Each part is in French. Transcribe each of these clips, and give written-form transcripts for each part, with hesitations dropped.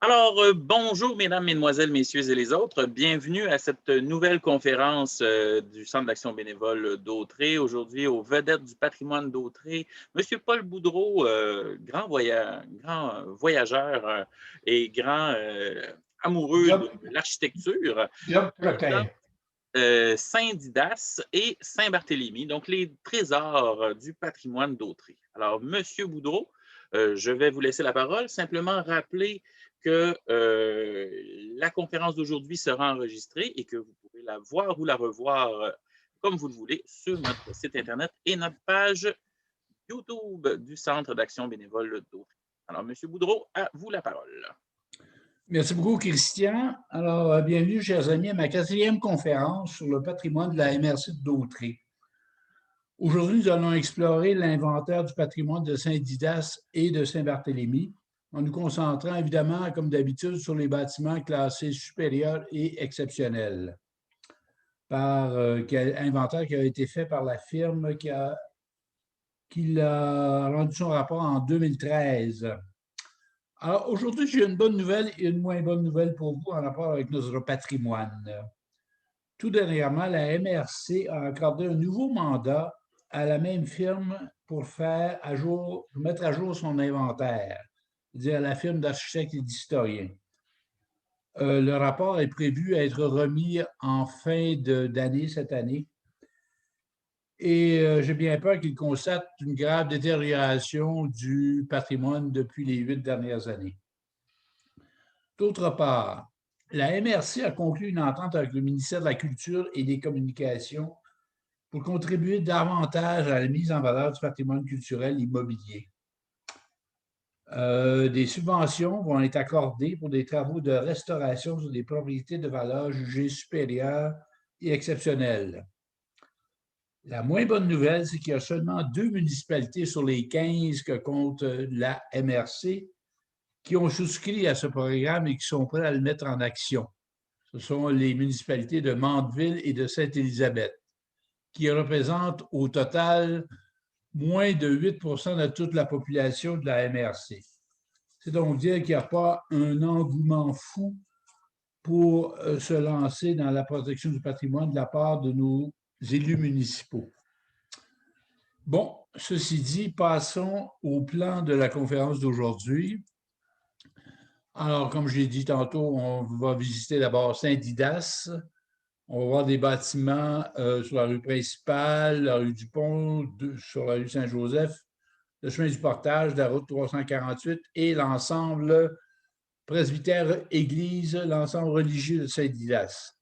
Alors, bonjour mesdames, mesdemoiselles, messieurs et les autres. Bienvenue à cette nouvelle conférence du Centre d'action bénévole d'Autrey. Aujourd'hui, aux vedettes du patrimoine d'Autrey, Monsieur Paul Boudreau, grand voyageur et grand amoureux de Job, l'architecture, job président Troquet. Saint-Didas et Saint-Barthélemy, donc les trésors du patrimoine d'Autrey. Alors, Monsieur Boudreau, je vais vous laisser la parole. Simplement rappeler que la conférence d'aujourd'hui sera enregistrée et que vous pourrez la voir ou la revoir comme vous le voulez sur notre site Internet et notre page YouTube du Centre d'action bénévole d'Autrey. Alors, Monsieur Boudreau, à vous la parole. Merci beaucoup, Christian. Alors, bienvenue, chers amis, à ma 4e conférence sur le patrimoine de la MRC d'Autrey. Aujourd'hui, nous allons explorer l'inventaire du patrimoine de Saint-Didas et de Saint-Barthélemy, en nous concentrant évidemment, comme d'habitude, sur les bâtiments classés supérieurs et exceptionnels, par inventaire qui a été fait par la firme qui a rendu son rapport en 2013. Alors, aujourd'hui, j'ai une bonne nouvelle et une moins bonne nouvelle pour vous en rapport avec notre patrimoine. Tout dernièrement, la MRC a accordé un nouveau mandat à la même firme pour mettre à jour son inventaire, c'est-à-dire la firme d'architectes et d'historiens. Le rapport est prévu à être remis en fin d'année, cette année. Et j'ai bien peur qu'il constate une grave détérioration du patrimoine depuis les 8 dernières années. D'autre part, la MRC a conclu une entente avec le ministère de la Culture et des Communications pour contribuer davantage à la mise en valeur du patrimoine culturel immobilier. Des subventions vont être accordées pour des travaux de restauration sur des propriétés de valeur jugées supérieures et exceptionnelles. La moins bonne nouvelle, c'est qu'il y a seulement 2 municipalités sur les 15 que compte la MRC qui ont souscrit à ce programme et qui sont prêts à le mettre en action. Ce sont les municipalités de Mandeville et de Sainte-Élisabeth, qui représentent au total moins de 8 de toute la population de la MRC. C'est donc dire qu'il n'y a pas un engouement fou pour se lancer dans la protection du patrimoine de la part de nos élus municipaux. Bon, ceci dit, passons au plan de la conférence d'aujourd'hui. Alors, comme je l'ai dit tantôt, on va visiter d'abord Saint-Didas. On va voir des bâtiments sur la rue principale, la rue du Pont, sur la rue Saint-Joseph, le chemin du Portage, la route 348 et l'ensemble presbytère-église, l'ensemble religieux de Saint-Didas.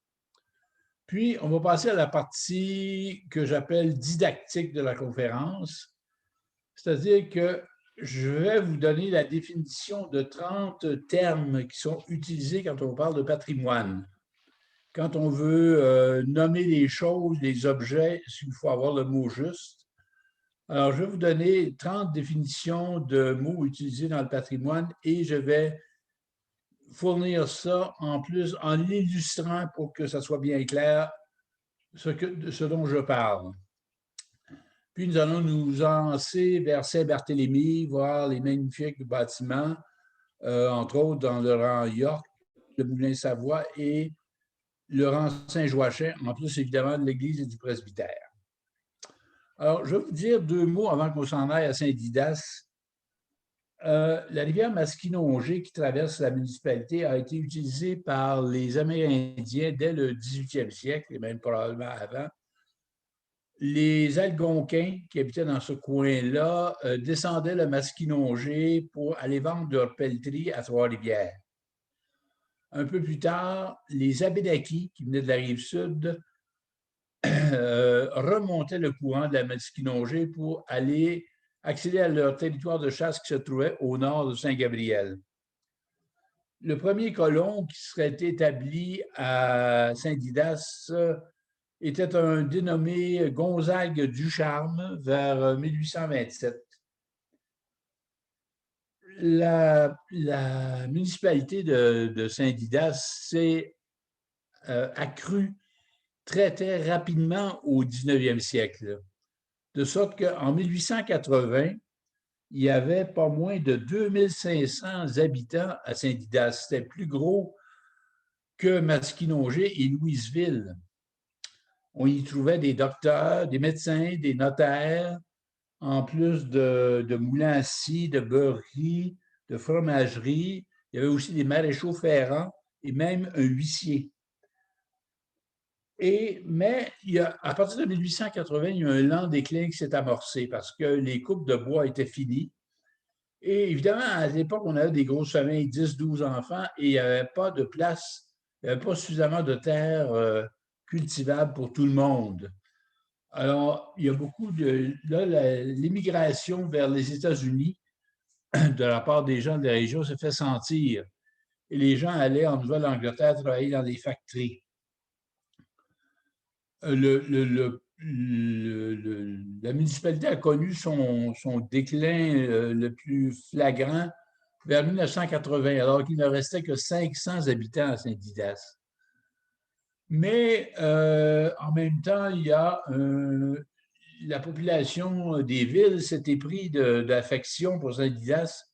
Puis, on va passer à la partie que j'appelle didactique de la conférence, c'est-à-dire que je vais vous donner la définition de 30 termes qui sont utilisés quand on parle de patrimoine. Quand on veut nommer les choses, les objets, il faut avoir le mot juste. Alors, je vais vous donner 30 définitions de mots utilisés dans le patrimoine et je vais fournir ça en plus en l'illustrant pour que ça soit bien clair ce dont je parle. Puis nous allons nous lancer vers Saint-Barthélemy, voir les magnifiques bâtiments, entre autres dans le rang York, le Moulin-Savoie et le rang Saint-Joachim, en plus évidemment de l'église et du presbytère. Alors, je vais vous dire 2 mots avant qu'on s'en aille à Saint-Didas. La rivière Masquinongé qui traverse la municipalité a été utilisée par les Amérindiens dès le 18e siècle, et même probablement avant. Les Algonquins qui habitaient dans ce coin-là descendaient le Masquinongé pour aller vendre leurs pelleteries à Trois-Rivières. Un peu plus tard, les Abénaquis, qui venaient de la rive sud, remontaient le courant de la Masquinongé pour aller accéder à leur territoire de chasse qui se trouvait au nord de Saint-Gabriel. Le premier colon qui serait établi à Saint-Didas était un dénommé Gonzague Ducharme vers 1827. La municipalité de Saint-Didas s'est accrue très, très rapidement au 19e siècle. De sorte qu'en 1880, il y avait pas moins de 2500 habitants à Saint-Didas. C'était plus gros que Masquinongé et Louisville. On y trouvait des docteurs, des médecins, des notaires, en plus de moulins à scie, de beurreries, de fromageries. Il y avait aussi des maréchaux ferrants et même un huissier. Mais à partir de 1880, il y a un lent déclin qui s'est amorcé parce que les coupes de bois étaient finies. Et évidemment, à l'époque, on avait des grosses familles, 10, 12 enfants, et il n'y avait pas de place, il n'y avait pas suffisamment de terre cultivable pour tout le monde. Alors, il y a beaucoup de... Là, l'immigration vers les États-Unis de la part des gens de la région se fait sentir. Et les gens allaient en Nouvelle-Angleterre travailler dans des factories. La municipalité a connu son déclin le plus flagrant vers 1980, alors qu'il ne restait que 500 habitants à Saint-Didas. Mais en même temps, il y a la population des villes s'était pris d'affection pour Saint-Didas,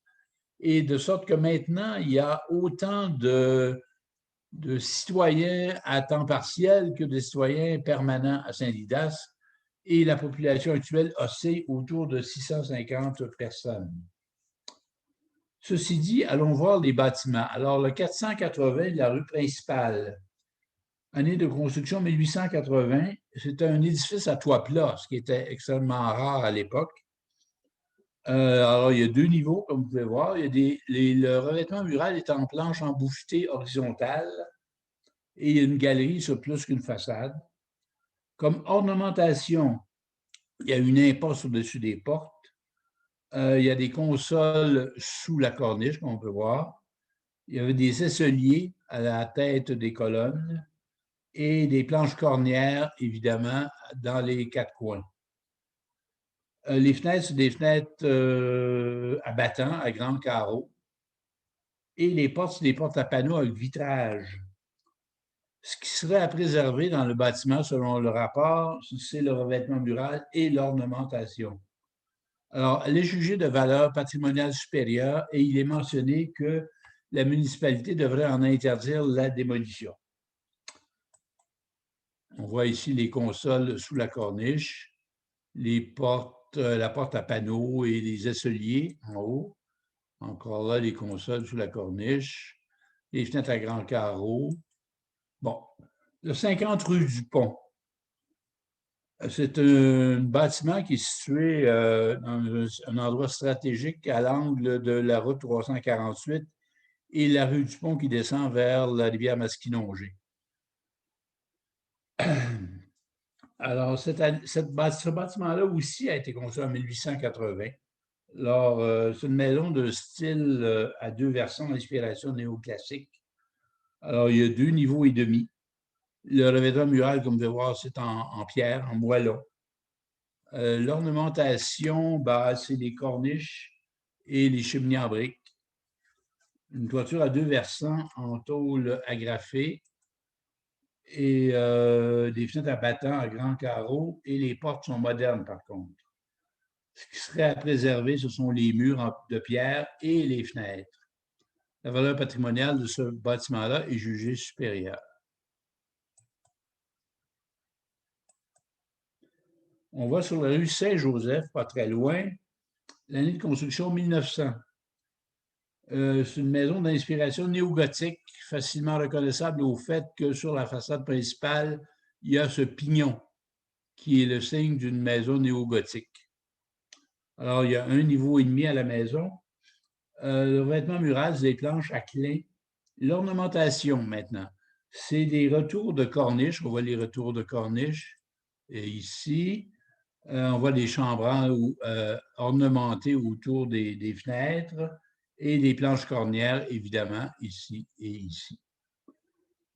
et de sorte que maintenant, il y a autant de citoyens à temps partiel que de citoyens permanents à Saint-Didas, et la population actuelle oscille autour de 650 personnes. Ceci dit, allons voir les bâtiments. Alors, le 480, la rue principale, année de construction 1880, c'est un édifice à toit plat, ce qui était extrêmement rare à l'époque. Alors, il y a deux niveaux, comme vous pouvez voir. Il y a le revêtement mural est en planche embouchetée horizontale et il y a une galerie sur plus qu'une façade. Comme ornementation, il y a une imposte au-dessus des portes. Il y a des consoles sous la corniche, comme on peut voir. Il y avait des aisseliers à la tête des colonnes et des planches cornières, évidemment, dans les quatre coins. Les fenêtres, c'est des fenêtres à battants, à grands carreaux. Et les portes, c'est des portes à panneaux avec vitrage. Ce qui serait à préserver dans le bâtiment, selon le rapport, c'est le revêtement mural et l'ornementation. Alors, elle est jugée de valeur patrimoniale supérieure et il est mentionné que la municipalité devrait en interdire la démolition. On voit ici les consoles sous la corniche, les portes, la porte à panneaux et les aisseliers en haut. Encore là, les consoles sous la corniche, les fenêtres à grands carreaux. Bon, le 50 rue du Pont. C'est un bâtiment qui est situé dans un endroit stratégique à l'angle de la route 348 et la rue du Pont qui descend vers la rivière Masquinongé. Alors, ce bâtiment-là aussi a été construit en 1880. Alors, c'est une maison de style à deux versants d'inspiration néoclassique. Alors, il y a 2 niveaux et demi. Le revêtement mural, comme vous pouvez voir, c'est en pierre, en moellon. L'ornementation, bah, c'est les corniches et les cheminées en briques. Une toiture à 2 versants en tôle agrafée et des fenêtres à battants à grands carreaux, et les portes sont modernes par contre. Ce qui serait à préserver, ce sont les murs de pierre et les fenêtres. La valeur patrimoniale de ce bâtiment-là est jugée supérieure. On va sur la rue Saint-Joseph, pas très loin, l'année de construction 1900. C'est une maison d'inspiration néo-gothique, facilement reconnaissable au fait que sur la façade principale, il y a ce pignon qui est le signe d'une maison néo-gothique. Alors, il y a 1 niveau et demi à la maison. Le revêtement mural, c'est des planches à clin. L'ornementation, maintenant, c'est des retours de corniche. On voit les retours de corniche. Et ici, on voit des chambrans ornementés autour des fenêtres et des planches cornières, évidemment, ici et ici.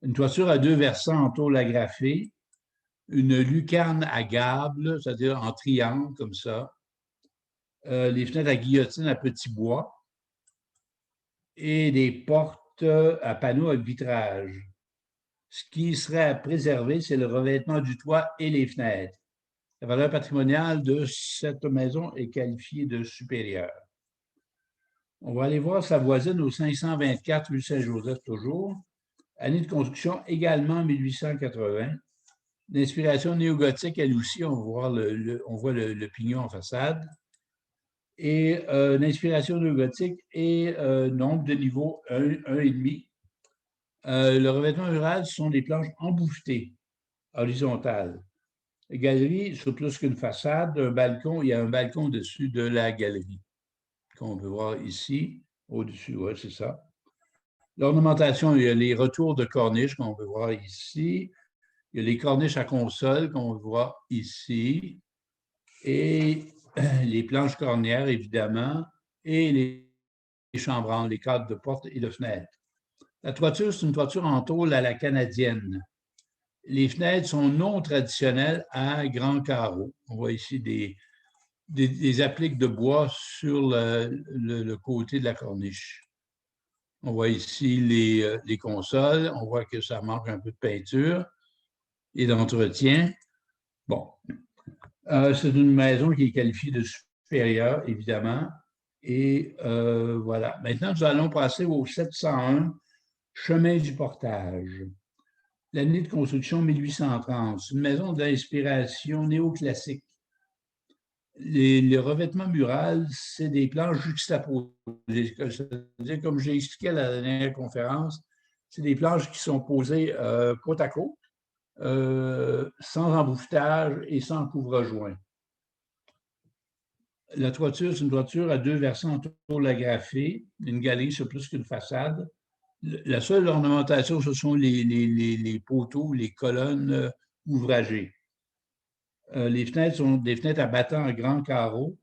Une toiture à 2 versants en tôle agrafée, une lucarne à gable, c'est-à-dire en triangle, comme ça, les fenêtres à guillotine à petits bois et des portes à panneaux avec vitrage. Ce qui serait à préserver, c'est le revêtement du toit et les fenêtres. La valeur patrimoniale de cette maison est qualifiée de supérieure. On va aller voir sa voisine au 524 rue Saint-Joseph toujours. Année de construction également 1880. D'inspiration néo-gothique, elle aussi, on voit le pignon en façade. Et l'inspiration néo-gothique et nombre de niveaux 1,5. Le revêtement mural, ce sont des planches embouffetées, horizontales. La galerie, sur plus qu'une façade, un balcon, il y a un balcon au-dessus de la galerie, qu'on peut voir ici, au-dessus, oui, c'est ça. L'ornementation, il y a les retours de corniches qu'on peut voir ici. Il y a les corniches à console qu'on voit ici. Et les planches cornières, évidemment, et les chambranles, les cadres de porte et de fenêtres. La toiture, c'est une toiture en tôle à la canadienne. Les fenêtres sont non traditionnelles à grands carreaux. On voit ici des appliques de bois sur le côté de la corniche. On voit ici les consoles. On voit que ça manque un peu de peinture et d'entretien. Bon. C'est une maison qui est qualifiée de supérieure, évidemment. Et voilà. Maintenant, nous allons passer au 701 Chemin du Portage. L'année de construction 1830. C'est une maison d'inspiration néoclassique. Le revêtement mural, c'est des planches juxtaposées. C'est-à-dire, comme j'ai expliqué à la dernière conférence, c'est des planches qui sont posées côte à côte, sans embouffetage et sans couvre-joint. La toiture, c'est une toiture à 2 versants tôle agrafée, une galerie sur plus qu'une façade. La seule ornementation, ce sont les poteaux, les colonnes ouvragées. Les fenêtres sont des fenêtres à battants à grands carreaux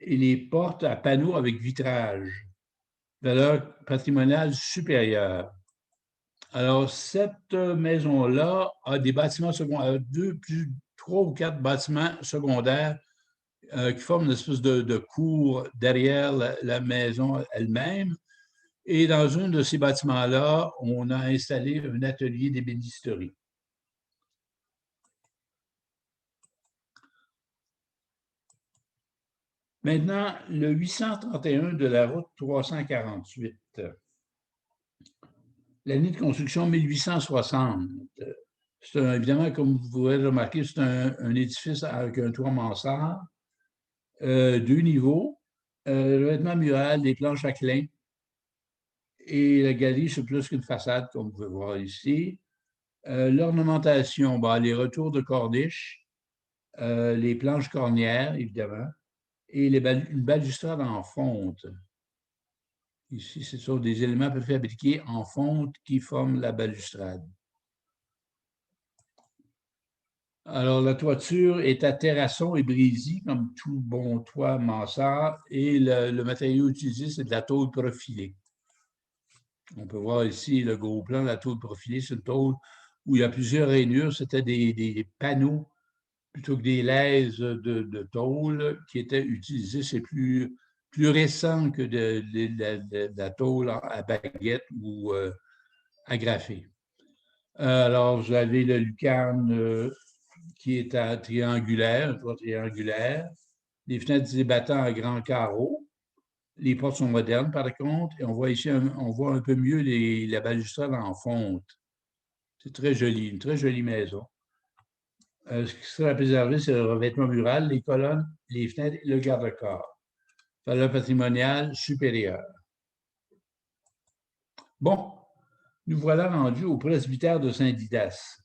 et les portes à panneaux avec vitrage. Valeur patrimoniale supérieure. Alors, cette maison-là a des bâtiments secondaires, 3 ou 4 bâtiments secondaires qui forment une espèce de cour derrière la maison elle-même. Et dans un de ces bâtiments-là, on a installé un atelier d'ébénisterie. Maintenant, le 831 de la route 348. L'année de construction 1860. Évidemment, comme vous pouvez le remarquer, c'est un édifice avec un toit mansard, 2 niveaux, le revêtement mural, des planches à clin et la galerie, c'est plus qu'une façade, comme vous pouvez voir ici. L'ornementation, les retours de corniche, les planches cornières, évidemment, et une balustrade en fonte. Ici, ce sont des éléments préfabriqués en fonte qui forment la balustrade. Alors, la toiture est à terrasson et brésis, comme tout bon toit mansard, et le matériau utilisé, c'est de la tôle profilée. On peut voir ici le gros plan de la tôle profilée. C'est une tôle où il y a plusieurs rainures. C'était des panneaux plutôt que des laises de tôle qui étaient utilisées. C'est plus récent que de la tôle à baguette ou agrafée. Alors, vous avez le lucarne qui est à triangulaire, un toit triangulaire. Les fenêtres des battants à grands carreaux. Les portes sont modernes, par contre, et on voit ici, on voit un peu mieux la balustrade en fonte. C'est très joli, une très jolie maison. Ce qui sera préservé, c'est le revêtement mural, les colonnes, les fenêtres et le garde-corps. Valeur patrimoniale supérieure. Bon, nous voilà rendus au presbytère de Saint-Didas.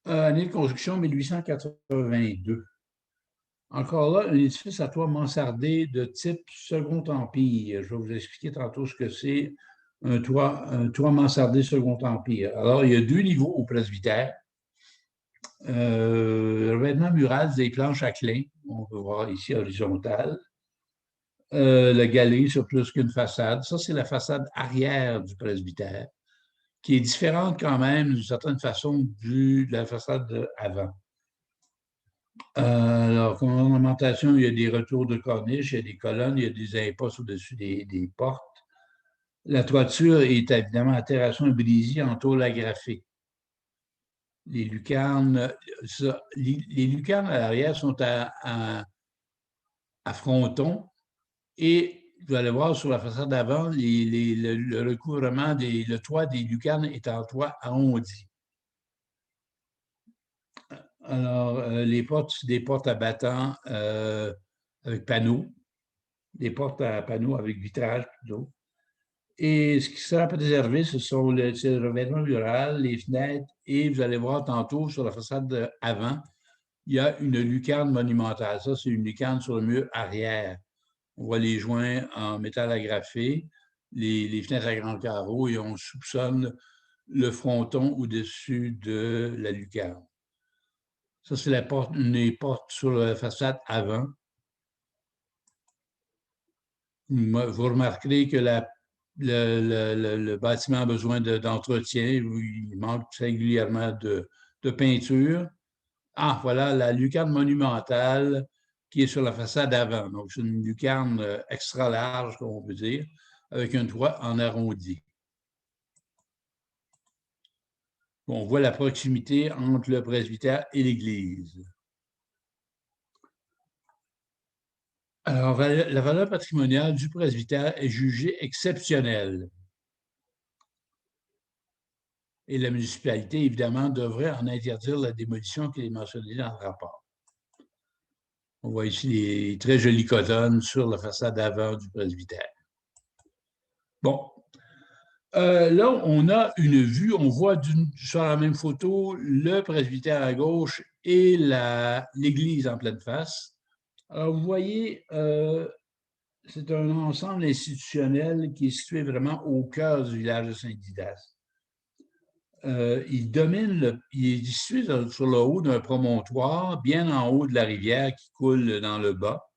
Année de construction 1882. Encore là, un édifice à toit mansardé de type Second Empire. Je vais vous expliquer tantôt ce que c'est un toit mansardé Second Empire. Alors, il y a 2 niveaux au presbytère. Le revêtement mural des planches à clin, on peut voir ici horizontale. La galerie sur plus qu'une façade. Ça, c'est la façade arrière du presbytère, qui est différente quand même d'une certaine façon de la façade avant. Alors, comme ornementation, il y a des retours de corniche, il y a des colonnes, il y a des impostes au-dessus des portes. La toiture est évidemment à terrasson et brésis en tôle agrafée. Les lucarnes, les lucarnes à l'arrière sont à fronton et vous allez voir sur la façade avant, le recouvrement, le toit des lucarnes est en toit arrondi. Alors, les portes, c'est des portes à battants avec panneaux, des portes à panneaux avec vitrage plutôt. Et ce qui sera préservé, ce sont le revêtement mural, les fenêtres, et vous allez voir tantôt sur la façade avant, il y a une lucarne monumentale. Ça, c'est une lucarne sur le mur arrière. On voit les joints en métal agrafé, les fenêtres à grands carreaux, et on soupçonne le fronton au-dessus de la lucarne. Ça, c'est une des portes sur la façade avant. Vous remarquerez que le bâtiment a besoin d'entretien. Il manque singulièrement de peinture. Ah, voilà la lucarne monumentale qui est sur la façade avant. Donc, c'est une lucarne extra large, comme on peut dire, avec un toit en arrondi. On voit la proximité entre le presbytère et l'église. Alors, la valeur patrimoniale du presbytère est jugée exceptionnelle. Et la municipalité, évidemment, devrait en interdire la démolition qui est mentionnée dans le rapport. On voit ici les très jolies colonnes sur la façade avant du presbytère. Bon. Là, on a une vue, on voit sur la même photo le presbytère à gauche et l'église en pleine face. Alors, vous voyez, c'est un ensemble institutionnel qui est situé vraiment au cœur du village de Saint-Didas. Il est situé sur le haut d'un promontoire, bien en haut de la rivière qui coule dans le bas.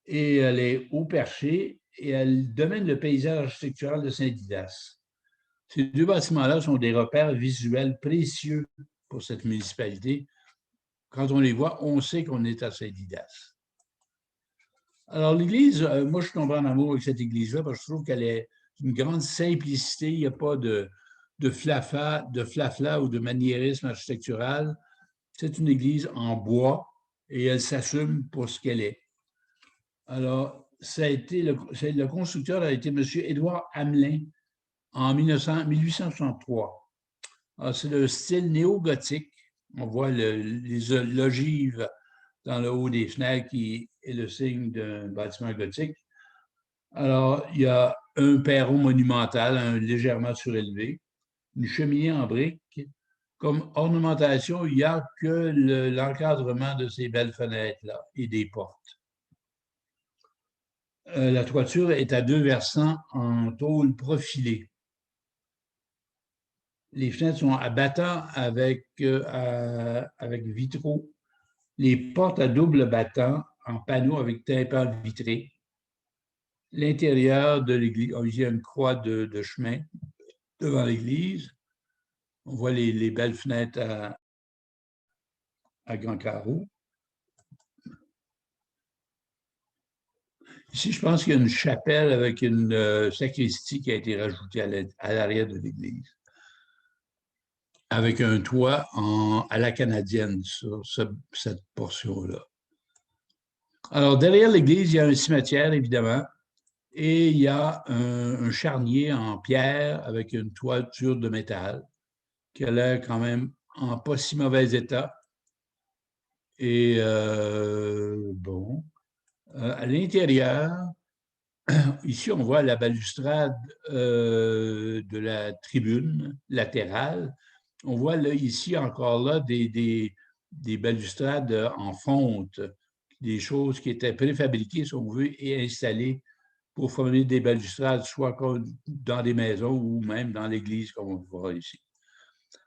Et elle est haut perchée et elle domine le paysage architectural de Saint-Didas. Ces deux bâtiments-là sont des repères visuels précieux pour cette municipalité. Quand on les voit, on sait qu'on est à Saint-Didas. Alors, l'église, moi, je suis tombé en amour avec cette église-là parce que je trouve qu'elle est d'une grande simplicité. Il n'y a pas de flafla ou de maniérisme architectural. C'est une église en bois et elle s'assume pour ce qu'elle est. Alors, le constructeur a été M. Édouard Hamelin en 1863. C'est le style néo-gothique. On voit les ogives dans le haut des fenêtres qui est le signe d'un bâtiment gothique. Alors, il y a un perron monumental, légèrement surélevé, une cheminée en briques. Comme ornementation, il n'y a que l'encadrement de ces belles fenêtres-là et des portes. La toiture est à deux versants en tôle profilée. Les fenêtres sont à battants avec vitraux. Les portes à double battant en panneaux avec tympan vitré. L'intérieur de l'église, il y a une croix de chemin devant l'église. On voit les belles fenêtres à grands carreaux. Ici, je pense qu'il y a une chapelle avec une sacristie qui a été rajoutée à l'arrière de l'église, avec un toit à la canadienne sur cette portion-là. Alors, derrière l'église, il y a un cimetière, évidemment, et il y a un charnier en pierre avec une toiture de métal qui a l'air quand même en pas si mauvais état. Et bon, à l'intérieur, ici, on voit la balustrade de la tribune latérale. On voit là, ici, encore là, des balustrades en fonte, des choses qui étaient préfabriquées, si on veut, et installées pour former des balustrades, soit dans des maisons ou même dans l'église, comme on voit ici.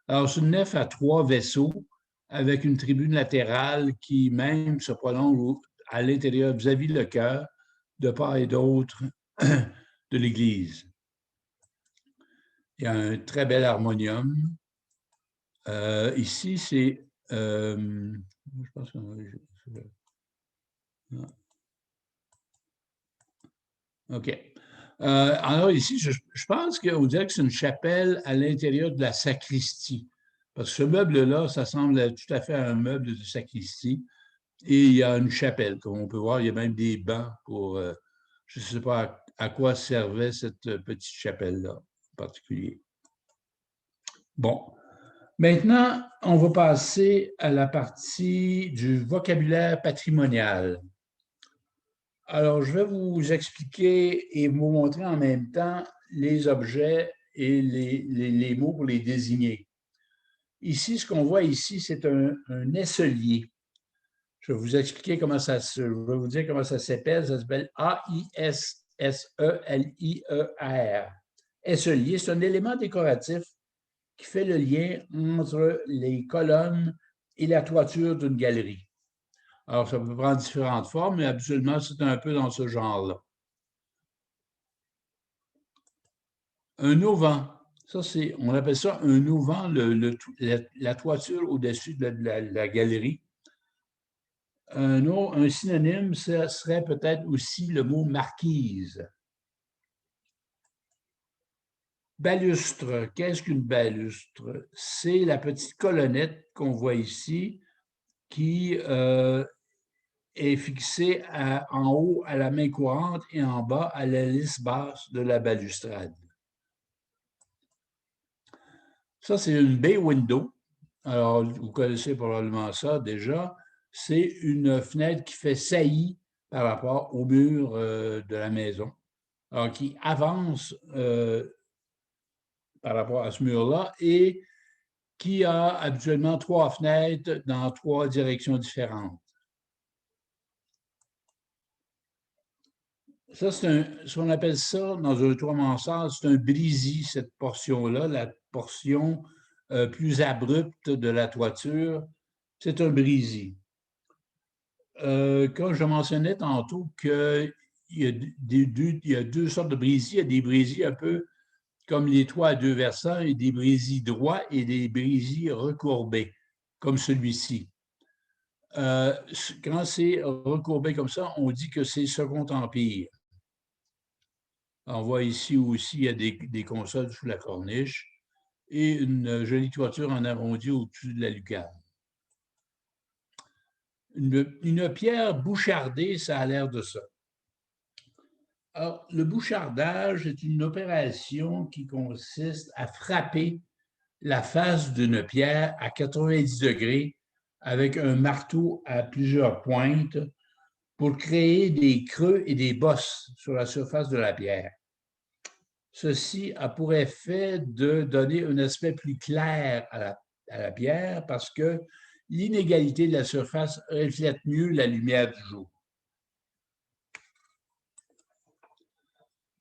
Alors, c'est une nef à 3 vaisseaux avec une tribune latérale qui même se prolonge à l'intérieur vis-à-vis le chœur, de part et d'autre de l'église. Il y a un très bel harmonium. Ici, c'est... je pense qu'on va... OK. Alors ici, je pense qu'on dirait que c'est une chapelle à l'intérieur de la sacristie. Parce que ce meuble-là, ça semble tout à fait un meuble de sacristie. Et il y a une chapelle, comme on peut voir, il y a même des bancs pour Je ne sais pas à quoi servait cette petite chapelle-là en particulier. Bon, maintenant, on va passer à la partie du vocabulaire patrimonial. Alors, je vais vous expliquer et vous montrer en même temps les objets et les mots pour les désigner. Ici, ce qu'on voit ici, c'est un esselier. Je vais vous expliquer comment ça se, je vais vous dire comment ça s'appelle. Ça s'appelle A-I-S-S-E-L-I-E-R. Esselier, c'est un élément décoratif qui fait le lien entre les colonnes et la toiture d'une galerie. Alors, ça peut prendre différentes formes, mais habituellement, c'est un peu dans ce genre-là. Un auvent, ça, on appelle ça un auvent, la toiture au-dessus de la galerie. Un synonyme, ce serait peut-être aussi le mot marquise. Balustre, qu'est-ce qu'une balustre? C'est la petite colonnette qu'on voit ici qui est fixée en haut à la main courante et en bas à la lisse basse de la balustrade. Ça, c'est une bay window. Alors, vous connaissez probablement ça déjà. C'est une fenêtre qui fait saillie par rapport au mur de la maison. Alors, qui avance par rapport à ce mur-là et qui a habituellement 3 fenêtres dans 3 directions différentes. Ça, ce qu'on appelle ça dans un toit mansarde, c'est un brisy, cette portion-là, la portion plus abrupte de la toiture, c'est un brisy. Comme je mentionnais tantôt qu'il y a deux sortes de brisy, il y a des brisy un peu comme les toits à 2 versants et des brisy droits et des brisy recourbés, comme celui-ci. Quand c'est recourbé comme ça, on dit que c'est Second Empire. On voit ici aussi, il y a des consoles sous la corniche et une jolie toiture en arrondi au-dessus de la lucarne. Une pierre bouchardée, ça a l'air de ça. Alors, le bouchardage est une opération qui consiste à frapper la face d'une pierre à 90 degrés avec un marteau à plusieurs pointes pour créer des creux et des bosses sur la surface de la pierre. Ceci a pour effet de donner un aspect plus clair à la pierre parce que l'inégalité de la surface reflète mieux la lumière du jour.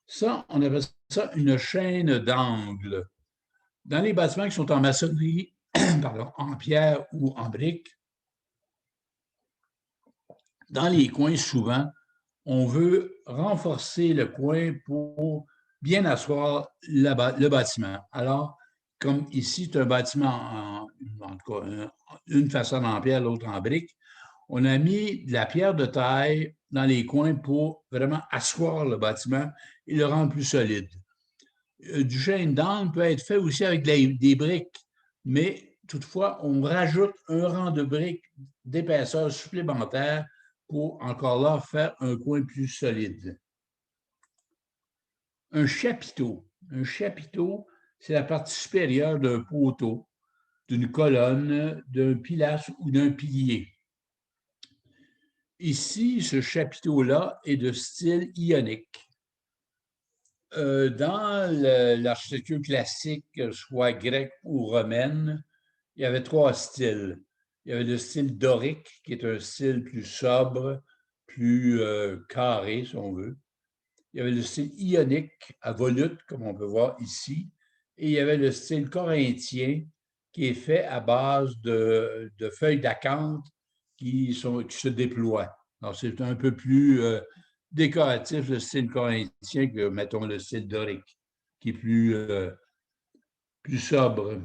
Ça, on appelle ça une chaîne d'angle. Dans les bâtiments qui sont en maçonnerie, pardon, en pierre ou en brique, dans les coins, souvent, on veut renforcer le coin pour bien asseoir le bâtiment. Alors, comme ici, c'est un bâtiment, en tout cas, une façade en pierre, l'autre en brique, on a mis de la pierre de taille dans les coins pour vraiment asseoir le bâtiment et le rendre plus solide. Du chêne d'angle peut être fait aussi avec des briques, mais toutefois, on rajoute un rang de briques d'épaisseur supplémentaire pour encore là faire un coin plus solide. Un chapiteau. Un chapiteau, c'est la partie supérieure d'un poteau, d'une colonne, d'un pilastre ou d'un pilier. Ici, ce chapiteau-là est de style ionique. Dans l'architecture classique, soit grecque ou romaine, il y avait 3 styles. Il y avait le style dorique, qui est un style plus sobre, plus carré, si on veut. Il y avait le style ionique à volute, comme on peut voir ici. Et il y avait le style corinthien, qui est fait à base de feuilles d'acanthe qui se déploient. Alors, c'est un peu plus décoratif, le style corinthien, que, mettons, le style dorique, qui est plus sobre.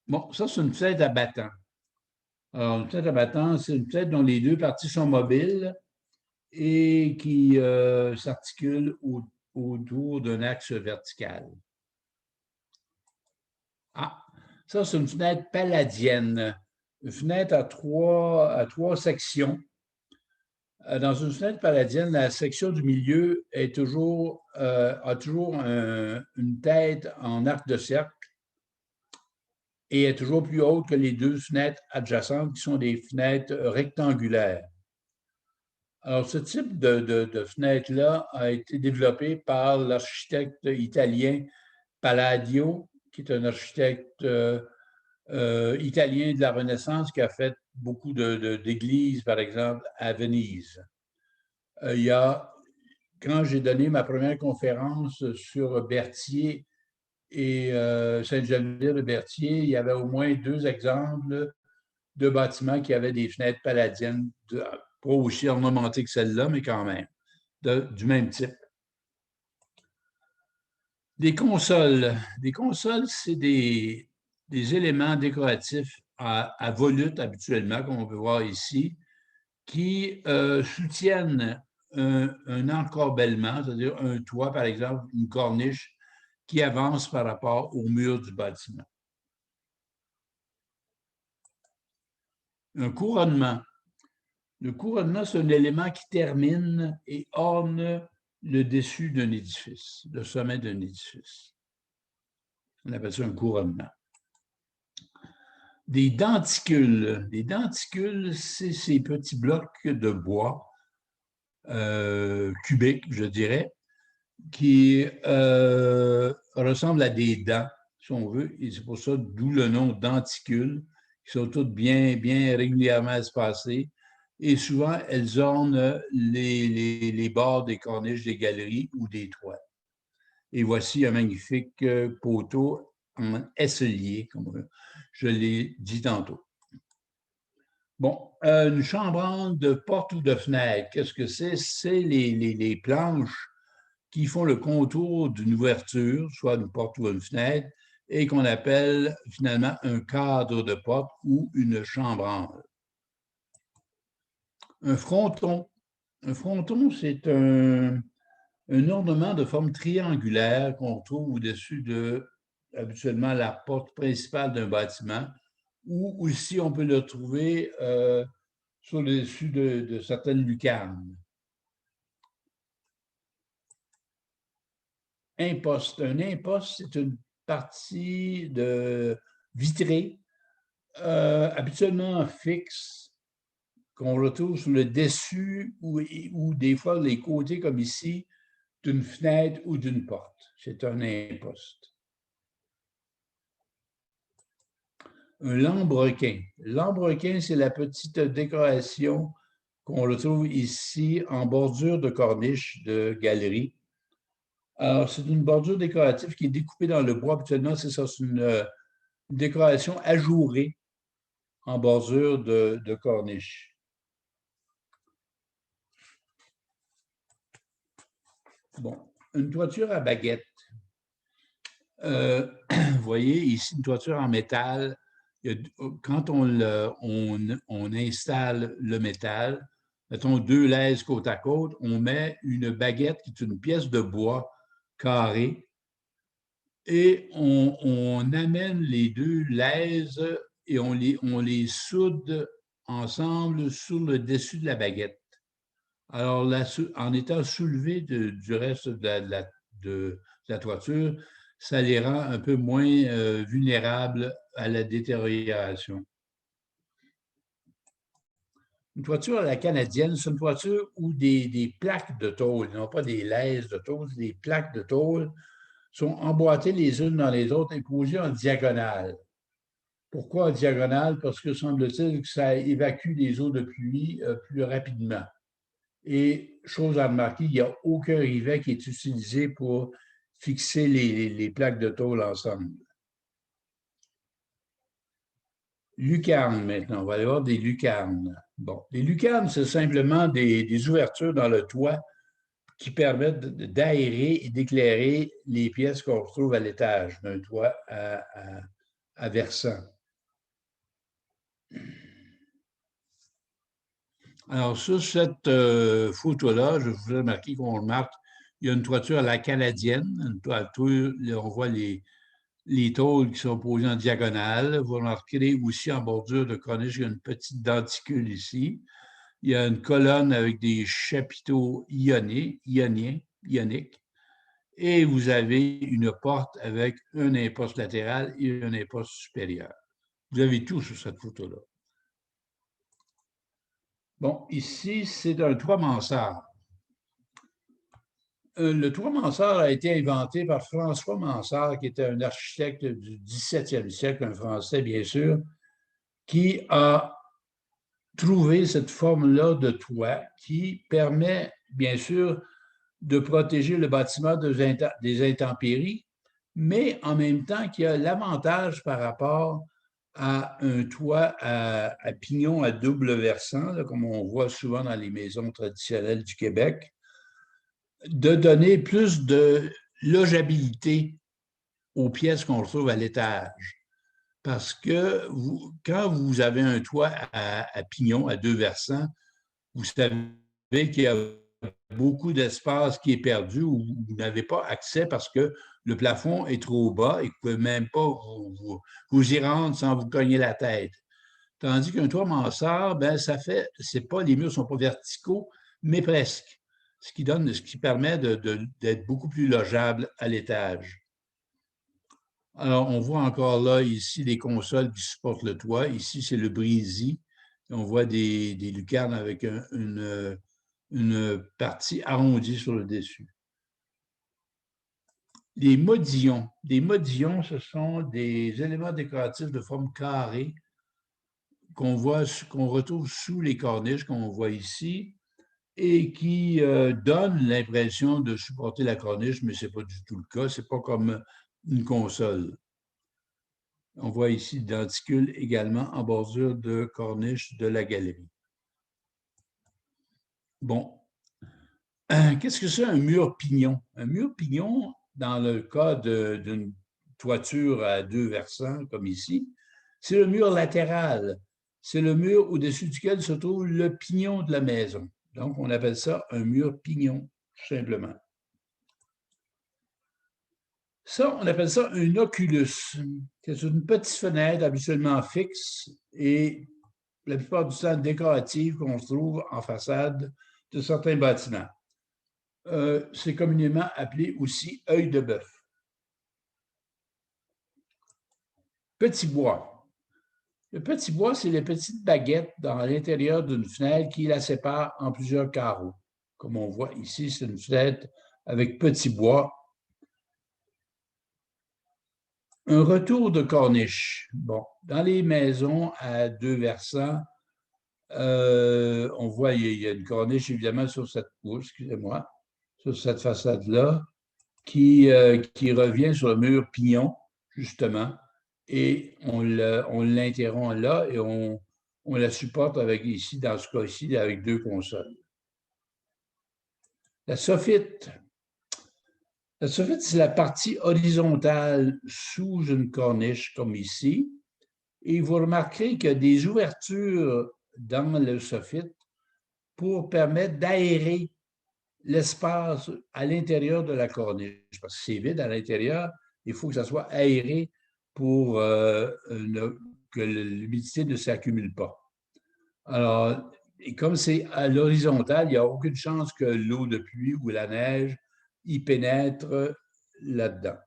Bon, ça, c'est une fenêtre à battant. Alors, une fenêtre à battant, c'est une fenêtre dont les 2 parties sont mobiles et qui s'articule autour d'un axe vertical. Ah, ça, c'est une fenêtre palladienne. Une fenêtre à trois sections Dans une fenêtre palladienne, la section du milieu a toujours une tête en arc de cercle et est toujours plus haute que les deux fenêtres adjacentes qui sont des fenêtres rectangulaires. Alors, ce type de fenêtre-là a été développé par l'architecte italien Palladio, qui est un architecte italien de la Renaissance qui a fait beaucoup d'églises, par exemple, à Venise. Quand j'ai donné ma première conférence sur Berthier et Sainte-Geneviève de Berthier, il y avait au moins 2 exemples de bâtiments qui avaient des fenêtres palladiennes, pas aussi ornementées que celle-là, mais quand même, du même type. Des consoles. Des consoles, c'est des éléments décoratifs à volute habituellement, comme on peut voir ici, qui soutiennent un encorbellement, c'est-à-dire un toit, par exemple, une corniche qui avance par rapport au mur du bâtiment. Un couronnement. Le couronnement, c'est un élément qui termine et orne le dessus d'un édifice, le sommet d'un édifice. On appelle ça un couronnement. Des denticules. Des denticules, c'est ces petits blocs de bois cubiques, je dirais, qui ressemblent à des dents, si on veut, et c'est pour ça, d'où le nom denticules, qui sont toutes bien régulièrement espacées, et souvent, elles ornent les bords des corniches, des galeries ou des toits. Et voici un magnifique poteau en esselier, comme je l'ai dit tantôt. Bon, une chambranle de porte ou de fenêtre, qu'est-ce que c'est? C'est les planches qui font le contour d'une ouverture, soit une porte ou une fenêtre, et qu'on appelle finalement un cadre de porte ou une chambranle. Un fronton. Un fronton, c'est un ornement de forme triangulaire qu'on trouve au-dessus de, habituellement, la porte principale d'un bâtiment, ou aussi on peut le trouver sur le dessus de certaines lucarnes. Imposte. Un imposte, c'est une partie de vitrée, habituellement fixe, qu'on retrouve sur le dessus ou des fois les côtés comme ici, d'une fenêtre ou d'une porte. C'est un imposte. Un lambrequin. Lambrequin, c'est la petite décoration qu'on retrouve ici en bordure de corniche de galerie. Alors, c'est une bordure décorative qui est découpée dans le bois. Habituellement, c'est ça, c'est une décoration ajourée en bordure de corniche. Bon, une toiture à baguette. Vous voyez ici une toiture en métal. Quand on installe le métal, mettons 2 laises côte à côte, on met une baguette qui est une pièce de bois carrée et on amène les 2 laises et on les soude ensemble sur le dessus de la baguette. Alors, en étant soulevé du reste de la toiture, ça les rend un peu moins vulnérables à la détérioration. Une toiture à la canadienne, c'est une toiture où des plaques de tôle, non pas des laises de tôle, des plaques de tôle sont emboîtées les unes dans les autres et posées en diagonale. Pourquoi en diagonale? Parce que semble-t-il que ça évacue les eaux de pluie plus rapidement. Et chose à remarquer, il n'y a aucun rivet qui est utilisé pour fixer les plaques de tôle ensemble. Lucarnes maintenant, on va aller voir des lucarnes. Bon, les lucarnes, c'est simplement des ouvertures dans le toit qui permettent d'aérer et d'éclairer les pièces qu'on retrouve à l'étage d'un toit à versant. Alors, sur cette photo-là, je vous ai remarqué qu'on remarque, il y a une toiture à la canadienne, une toiture, on voit les tôles qui sont posées en diagonale. Vous remarquerez aussi en bordure de corniche, il y a une petite denticule ici. Il y a une colonne avec des chapiteaux ioniques, et vous avez une porte avec un imposte latéral et un imposte supérieur. Vous avez tout sur cette photo-là. Bon, ici, c'est un toit mansard. Le toit mansard a été inventé par François Mansart, qui était un architecte du 17e siècle, un Français, bien sûr, qui a trouvé cette forme-là de toit qui permet, bien sûr, de protéger le bâtiment des intempéries, mais en même temps qui a l'avantage par rapport à un toit à pignon à double versant, là, comme on voit souvent dans les maisons traditionnelles du Québec, de donner plus de logeabilité aux pièces qu'on retrouve à l'étage. Parce que quand vous avez un toit à pignon, à deux versants, vous savez qu'il y a beaucoup d'espace qui est perdu ou vous n'avez pas accès parce que le plafond est trop bas et que vous ne pouvez même pas vous y rendre sans vous cogner la tête. Tandis qu'un toit mansard, ben, les murs ne sont pas verticaux, mais presque. Ce qui permet d'être beaucoup plus logeable à l'étage. Alors, on voit encore là, ici, les consoles qui supportent le toit. Ici, c'est le brésis. On voit des lucarnes avec une partie arrondie sur le dessus. Les modillons. Les modillons, ce sont des éléments décoratifs de forme carrée qu'on retrouve sous les corniches qu'on voit ici et qui donnent l'impression de supporter la corniche, mais ce n'est pas du tout le cas. Ce n'est pas comme une console. On voit ici le denticule également en bordure de corniche de la galerie. Bon. Qu'est-ce que c'est un mur pignon? Un mur pignon, dans le cas d'une toiture à deux versants, comme ici, c'est le mur latéral. C'est le mur au-dessus duquel se trouve le pignon de la maison. Donc, on appelle ça un mur pignon, tout simplement. Ça, on appelle ça un oculus. C'est une petite fenêtre habituellement fixe et la plupart du temps décorative qu'on trouve en façade de certains bâtiments. C'est communément appelé aussi œil de bœuf. Petit bois. Le petit bois, c'est les petites baguettes dans l'intérieur d'une fenêtre qui la sépare en plusieurs carreaux. Comme on voit ici, c'est une fenêtre avec petit bois. Un retour de corniche. Bon, dans les maisons à deux versants, on voit il y a une corniche évidemment sur cette sur cette façade-là, qui revient sur le mur pignon, justement, et on l'interrompt là et on la supporte avec ici, dans ce cas-ci, avec deux consoles. La soffite. La soffite, c'est la partie horizontale sous une corniche, comme ici. Et vous remarquerez qu'il y a des ouvertures dans le soffite pour permettre d'aérer l'espace à l'intérieur de la corniche. Parce que c'est vide à l'intérieur, il faut que ça soit aéré pour que l'humidité ne s'accumule pas. Alors, et comme c'est à l'horizontale, il n'y a aucune chance que l'eau de pluie ou la neige y pénètre là-dedans.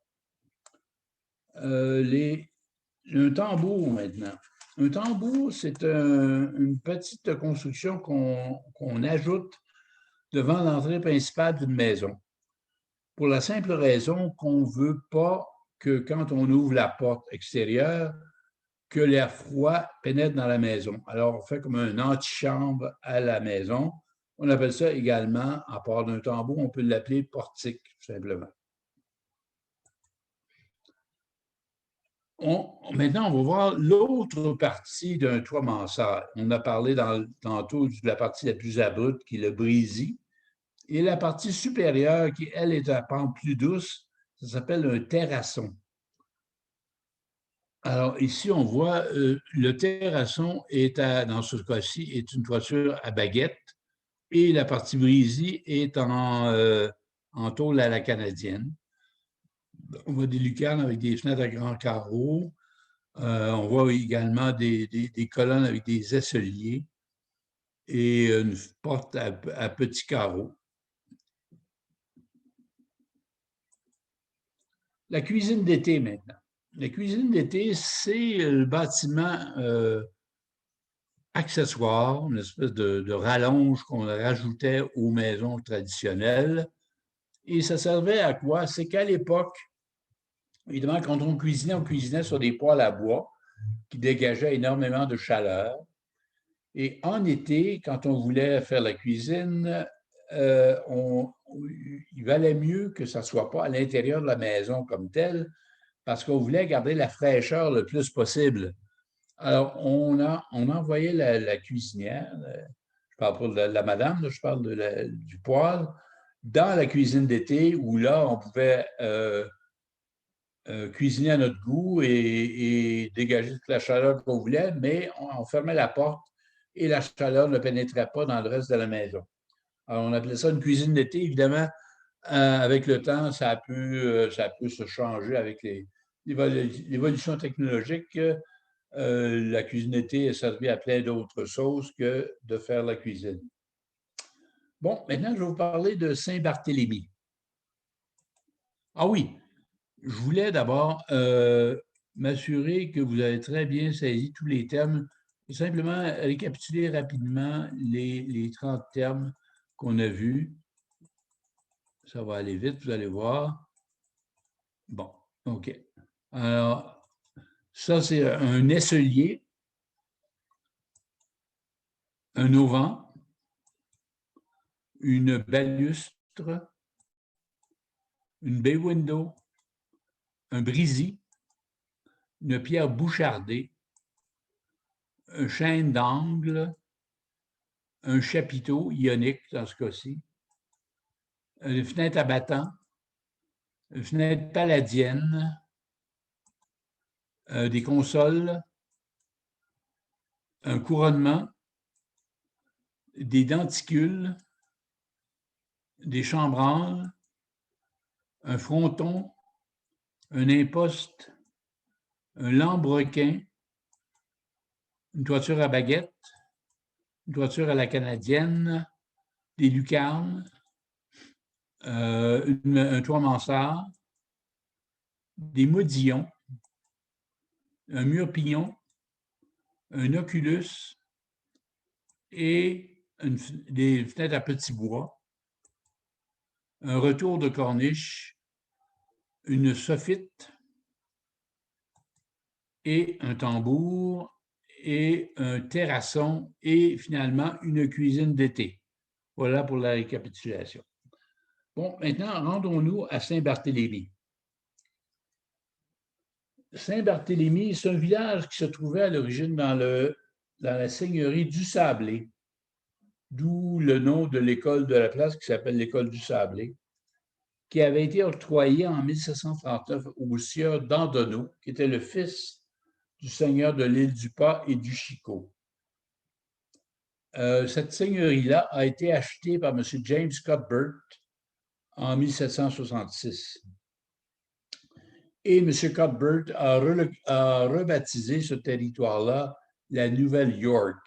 Un tambour maintenant. Un tambour, c'est une petite construction qu'on ajoute devant l'entrée principale d'une maison. Pour la simple raison qu'on ne veut pas que quand on ouvre la porte extérieure, que l'air froid pénètre dans la maison. Alors, on fait comme une antichambre à la maison. On appelle ça également, à part d'un tambour, on peut l'appeler portique, tout simplement. Maintenant, on va voir l'autre partie d'un toit mansard. On a parlé tantôt de la partie la plus abrupte, qui est le brésis. Et la partie supérieure, qui, elle, est à pente plus douce, ça s'appelle un terrasson. Alors, ici, on voit le terrasson dans ce cas-ci, est une toiture à baguette et la partie brésis est en tôle à la canadienne. On voit des lucarnes avec des fenêtres à grands carreaux. On voit également des colonnes avec des aisseliers. et une porte à petits carreaux. La cuisine d'été maintenant. La cuisine d'été, c'est le bâtiment accessoire, une espèce de rallonge qu'on rajoutait aux maisons traditionnelles. Et ça servait à quoi? C'est qu'à l'époque, évidemment, quand on cuisinait sur des poêles à bois qui dégageaient énormément de chaleur. Et en été, quand on voulait faire la cuisine, il valait mieux que ça ne soit pas à l'intérieur de la maison comme telle, parce qu'on voulait garder la fraîcheur le plus possible. Alors, on envoyait la cuisinière, je parle pas de la madame, là, je parle du poêle, dans la cuisine d'été où là, on pouvait cuisiner à notre goût et dégager toute la chaleur qu'on voulait, mais on fermait la porte et la chaleur ne pénétrait pas dans le reste de la maison. Alors, on appelait ça une cuisine d'été. Évidemment, avec le temps, ça peut se changer avec l'évolution technologique. La cuisine d'été est servie à plein d'autres choses que de faire la cuisine. Bon, maintenant, je vais vous parler de Saint-Barthélemy. Ah oui, je voulais d'abord m'assurer que vous avez très bien saisi tous les termes et simplement récapituler rapidement les 30 termes qu'on a vus. Ça va aller vite, vous allez voir. Bon, OK. Alors, ça, c'est un esselier, un auvent, une balustre, une bay window, un brisy, une pierre bouchardée, un chêne d'angle, un chapiteau ionique dans ce cas-ci, une fenêtre à battant, une fenêtre palladienne, des consoles, un couronnement, des denticules, des chambranles, un fronton, un imposte, un lambrequin, une toiture à baguette, une toiture à la canadienne, des lucarnes, un toit mansard, des modillons, un mur pignon, un oculus et des fenêtres à petits bois, un retour de corniche, une soffite et un tambour et un terrasson et finalement une cuisine d'été. Voilà pour la récapitulation. Bon, maintenant, rendons-nous à Saint-Barthélemy. Saint-Barthélemy, c'est un village qui se trouvait à l'origine dans la seigneurie du Sablé, d'où le nom de l'école de la place qui s'appelle l'école du Sablé, qui avait été octroyée en 1739 au sieur d'Andonneau, qui était le fils du seigneur de l'île du Pas et du Chicot. Cette seigneurie-là a été achetée par M. James Cuthbert en 1766. Et M. Cuthbert a rebaptisé ce territoire-là la Nouvelle-York.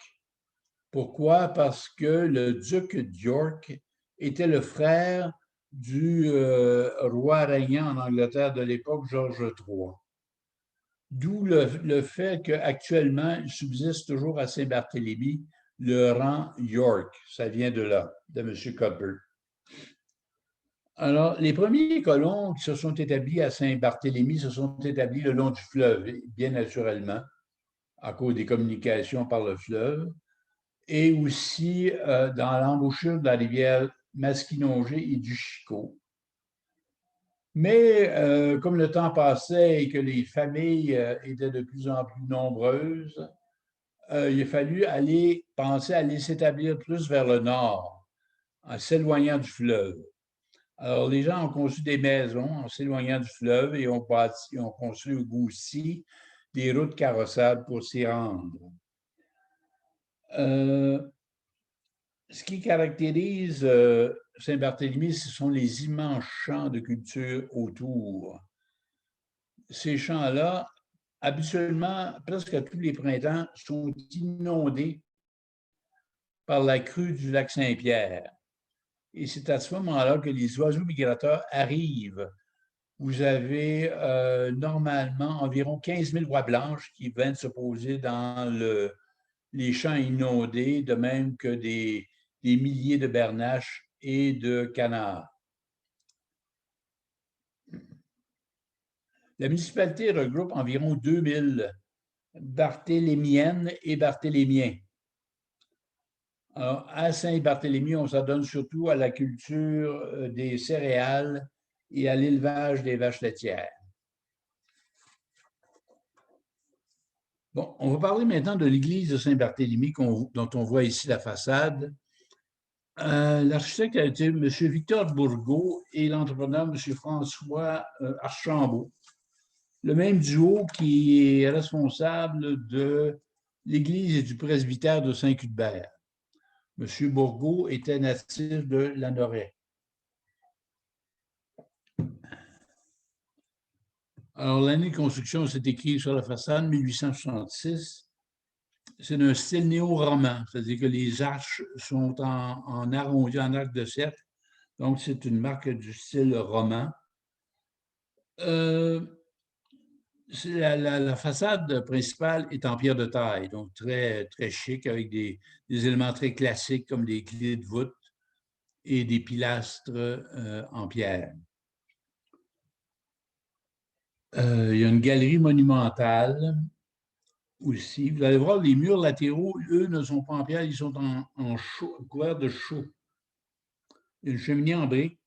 Pourquoi? Parce que le duc d'York était le frère du roi régnant en Angleterre de l'époque, George III. D'où le fait qu'actuellement, il subsiste toujours à Saint-Barthélemy le rang York. Ça vient de là, de M. Cuthbert. Alors, les premiers colons qui se sont établis à Saint-Barthélemy se sont établis le long du fleuve, bien naturellement, à cause des communications par le fleuve, et aussi dans l'embouchure de la rivière Masquinongé et du Chicot. Mais comme le temps passait et que les familles étaient de plus en plus nombreuses, il a fallu penser à aller s'établir plus vers le nord, en s'éloignant du fleuve. Alors, les gens ont conçu des maisons en s'éloignant du fleuve et ont construit aussi des routes carrossables pour s'y rendre. Ce qui caractérise Saint-Barthélemy, ce sont les immenses champs de culture autour. Ces champs-là, habituellement, presque à tous les printemps, sont inondés par la crue du lac Saint-Pierre. Et c'est à ce moment-là que les oiseaux migrateurs arrivent. Vous avez normalement environ 15 000 voix blanches qui viennent se poser dans les champs inondés, de même que des milliers de bernaches et de canards. La municipalité regroupe environ 2000 Barthélémiennes et Barthélémiens. Alors, à Saint-Barthélemy, on s'adonne surtout à la culture des céréales et à l'élevage des vaches laitières. Bon, on va parler maintenant de l'église de Saint-Barthélemy dont on voit ici la façade. L'architecte a été M. Victor Bourgault et l'entrepreneur M. François Archambault. Le même duo qui est responsable de l'église et du presbytère de Saint-Cuthbert. M. Bourgault était natif de Lanoraie. Alors, l'année de construction, c'est écrit sur la façade, 1866. C'est d'un style néo-roman, c'est-à-dire que les arches sont en arrondi, en arc de cercle. Donc, c'est une marque du style roman. La façade principale est en pierre de taille, donc très, très chic, avec des éléments très classiques comme des clés de voûte et des pilastres en pierre. Il y a une galerie monumentale aussi. Vous allez voir, les murs latéraux, eux, ne sont pas en pierre, ils sont en chaux, couverts de chaux. Une cheminée en briques.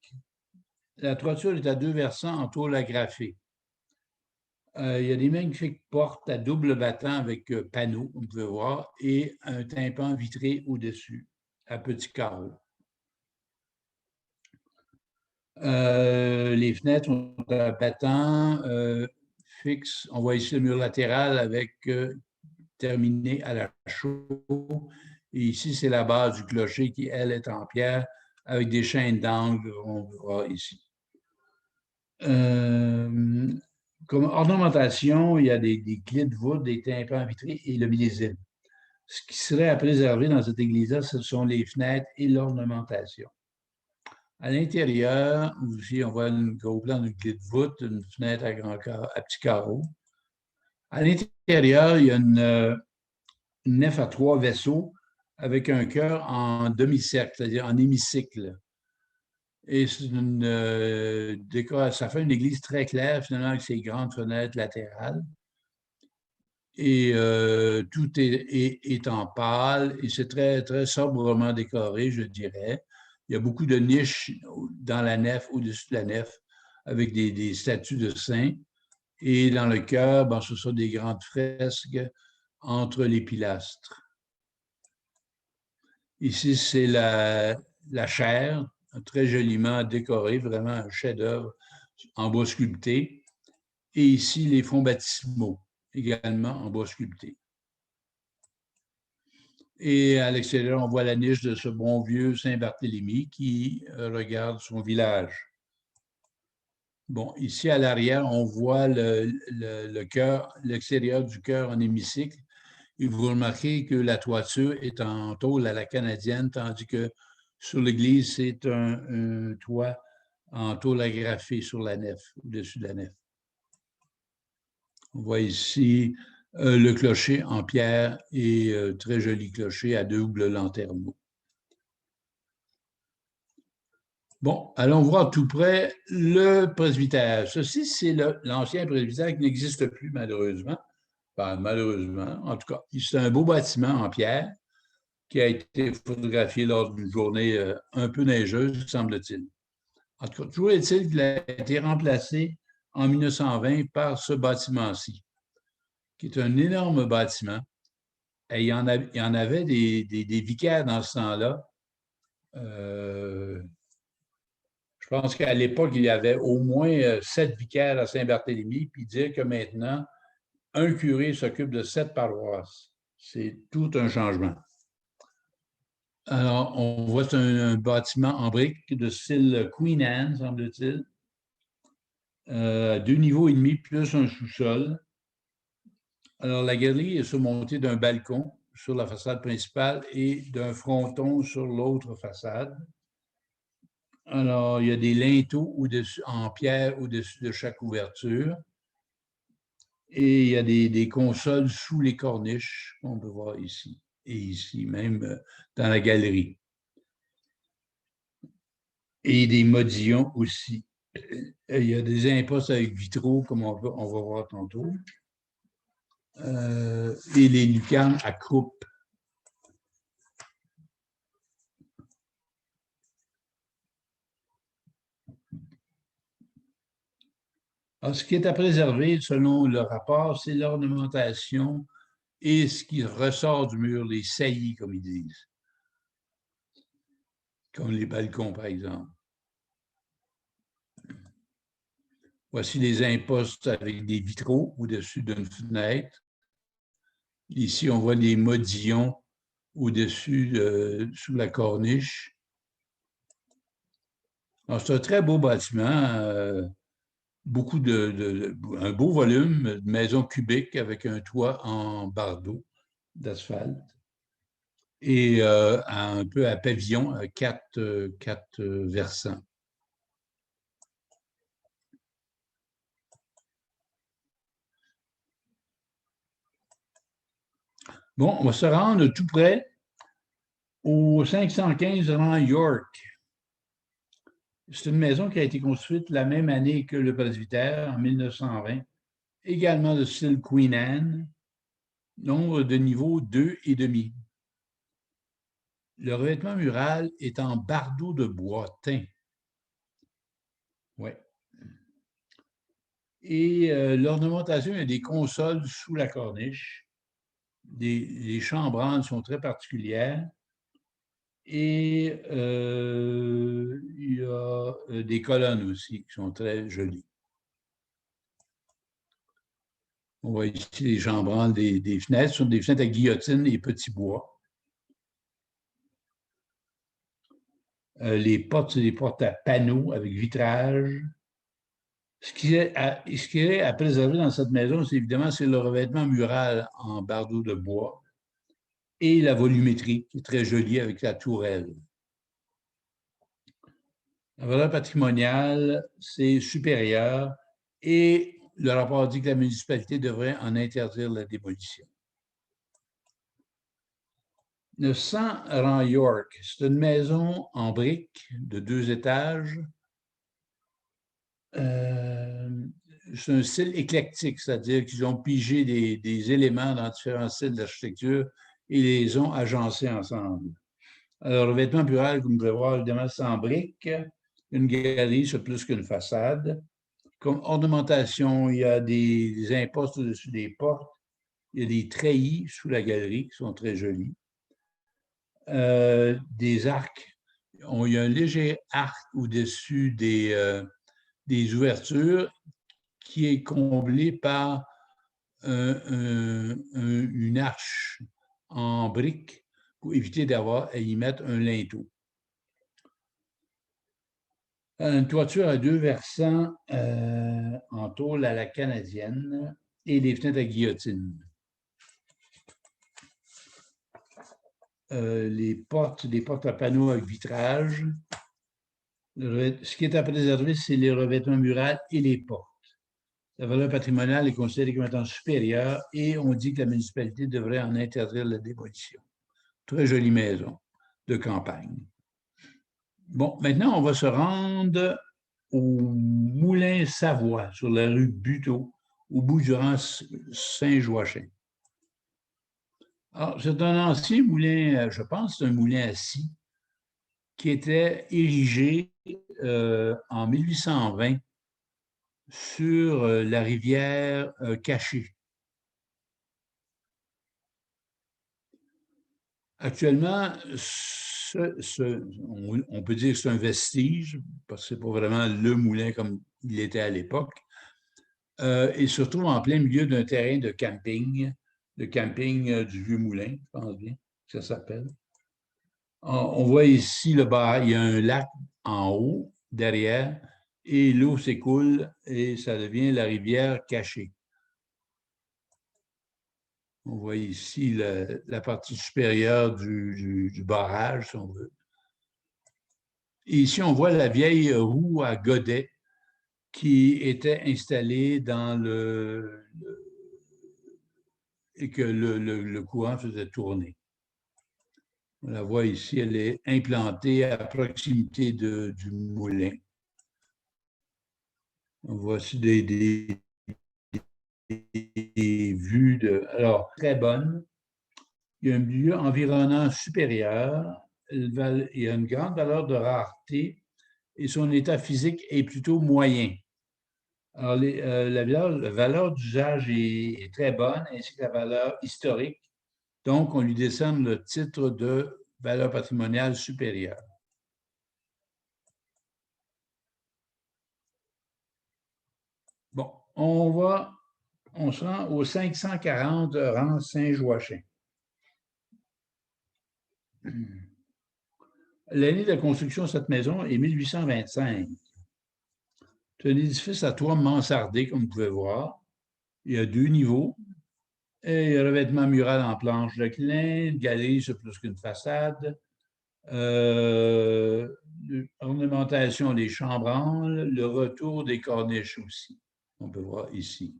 La toiture est à 2 versants en tôle agrafée. Il y a des magnifiques portes à double battant avec panneaux, on peut voir, et un tympan vitré au-dessus, à petits carreaux. Les fenêtres ont un battant fixe. On voit ici le mur latéral avec terminé à la chaux. Et ici, c'est la base du clocher qui, elle, est en pierre avec des chaînes d'angle, on voit ici. Comme ornementation, il y a des clés de voûte, des tympans vitrés et le millésime. Ce qui serait à préserver dans cette église-là, ce sont les fenêtres et l'ornementation. À l'intérieur, aussi, on voit un gros plan d'une clé de voûte, une fenêtre à petits carreaux. À l'intérieur, il y a une nef à 3 vaisseaux avec un chœur en demi-cercle, c'est-à-dire en hémicycle. Et c'est ça fait une église très claire, finalement, avec ses grandes fenêtres latérales. Et tout est en pâle et c'est très, très sobrement décoré, je dirais. Il y a beaucoup de niches dans la nef, au-dessus de la nef, avec des statues de saints. Et dans le chœur, ben, ce sont des grandes fresques entre les pilastres. Ici, c'est la chaire, très joliment décorée, vraiment un chef-d'œuvre en bois sculpté. Et ici, les fonds baptismaux, également en bois sculpté. Et à l'extérieur, on voit la niche de ce bon vieux Saint-Barthélemy qui regarde son village. Bon, ici à l'arrière, on voit le chœur, l'extérieur du chœur en hémicycle. Et vous remarquez que la toiture est en tôle à la canadienne, tandis que sur l'église, c'est un toit en tôle agrafée sur la nef, au-dessus de la nef. On voit ici le clocher en pierre et très joli clocher à double lanterneau. Bon, allons voir tout près le presbytère. Ceci, c'est l'ancien presbytère qui n'existe plus, malheureusement. Enfin, malheureusement, en tout cas, c'est un beau bâtiment en pierre qui a été photographié lors d'une journée un peu neigeuse, semble-t-il. En tout cas, toujours est-il qu'il a été remplacé en 1920 par ce bâtiment-ci, qui est un énorme bâtiment. Et il y en avait des vicaires dans ce temps-là. Je pense qu'à l'époque, il y avait au moins 7 vicaires à Saint-Barthélemy, puis dire que maintenant, un curé s'occupe de 7 paroisses. C'est tout un changement. Alors, on voit un bâtiment en briques de style Queen Anne, semble-t-il. 2 niveaux et demi, plus un sous-sol. Alors, la galerie est surmontée d'un balcon sur la façade principale et d'un fronton sur l'autre façade. Alors, il y a des linteaux en pierre au-dessus de chaque ouverture. Et il y a des consoles sous les corniches qu'on peut voir ici. Et ici, même dans la galerie. Et des modillons aussi. Il y a des impostes avec vitraux, comme on va voir tantôt. Et les lucarnes à croupe. Alors, ce qui est à préserver, selon le rapport, c'est l'ornementation et ce qui ressort du mur, les saillies, comme ils disent. Comme les balcons, par exemple. Voici les impostes avec des vitraux au-dessus d'une fenêtre. Ici, on voit les modillons au-dessus, sous la corniche. C'est un très beau bâtiment, un beau volume de maison cubique avec un toit en bardeaux d'asphalte et un peu à pavillon, quatre versants. Bon, on va se rendre tout près au 515 rang York. C'est une maison qui a été construite la même année que le presbytère, en 1920, également de style Queen Anne, nombre de niveaux 2,5. Le revêtement mural est en bardeaux de bois teint. Ouais. Et l'ornementation, il y a des consoles sous la corniche. Les chambranles sont très particulières. Et il y a des colonnes aussi qui sont très jolies. On voit ici les chambranles des fenêtres. Ce sont des fenêtres à guillotine et petits bois. Les portes, c'est des portes à panneaux avec vitrage. Ce qui est à préserver dans cette maison, c'est évidemment le revêtement mural en bardeaux de bois et la volumétrie, qui est très jolie avec la tourelle. La valeur patrimoniale, c'est supérieur et le rapport dit que la municipalité devrait en interdire la démolition. 900 rang York, c'est une maison en briques de 2 étages. C'est un style éclectique, c'est-à-dire qu'ils ont pigé des éléments dans différents styles d'architecture et les ont agencés ensemble. Alors, le revêtement mural, comme vous pouvez voir, évidemment, c'est en briques. Une galerie, c'est plus qu'une façade. Comme ornementation, il y a des impostes au-dessus des portes. Il y a des treillis sous la galerie qui sont très jolis. Des arcs. Il y a un léger arc au-dessus des ouvertures qui est comblé par une arche en briques pour éviter d'avoir à y mettre un linteau. Une toiture à 2 versants en tôle à la canadienne et des fenêtres à guillotine. Des portes à panneaux avec vitrage. Ce qui est à préserver, c'est les revêtements muraux et les portes. La valeur patrimoniale est considérée comme étant supérieure et on dit que la municipalité devrait en interdire la démolition. Très jolie maison de campagne. Bon, maintenant, on va se rendre au Moulin Savoie, sur la rue Buteau, au bout du rang Saint-Joachim. Alors, c'est un ancien moulin, je pense, c'est un moulin à scie, qui était érigé en 1820 sur la rivière Cachée. Actuellement, on peut dire que c'est un vestige, parce que ce n'est pas vraiment le moulin comme il était à l'époque. Il se retrouve en plein milieu d'un terrain de camping, du Vieux-Moulin, je pense bien que ça s'appelle. On voit ici le bar, il y a un lac en haut, derrière, et l'eau s'écoule et ça devient la rivière Cachée. On voit ici la partie supérieure du barrage, si on veut. Et ici, on voit la vieille roue à godet qui était installée dans et que le courant faisait tourner. On la voit ici, elle est implantée à proximité du moulin. On voit aussi des vues alors, très bonnes. Il y a un milieu environnant supérieur. Il y a une grande valeur de rareté et son état physique est plutôt moyen. Alors, la valeur d'usage est très bonne, ainsi que la valeur historique. Donc, on lui décerne le titre de valeur patrimoniale supérieure. Bon, on se rend au 540 rang Saint-Joachim. L'année de la construction de cette maison est 1825. C'est un édifice à toit mansardé, comme vous pouvez voir. Il y a 2 niveaux. Et revêtement mural en planche de clin, une galerie sur plus qu'une façade, ornementation des chambranles, le retour des corniches aussi. On peut voir ici.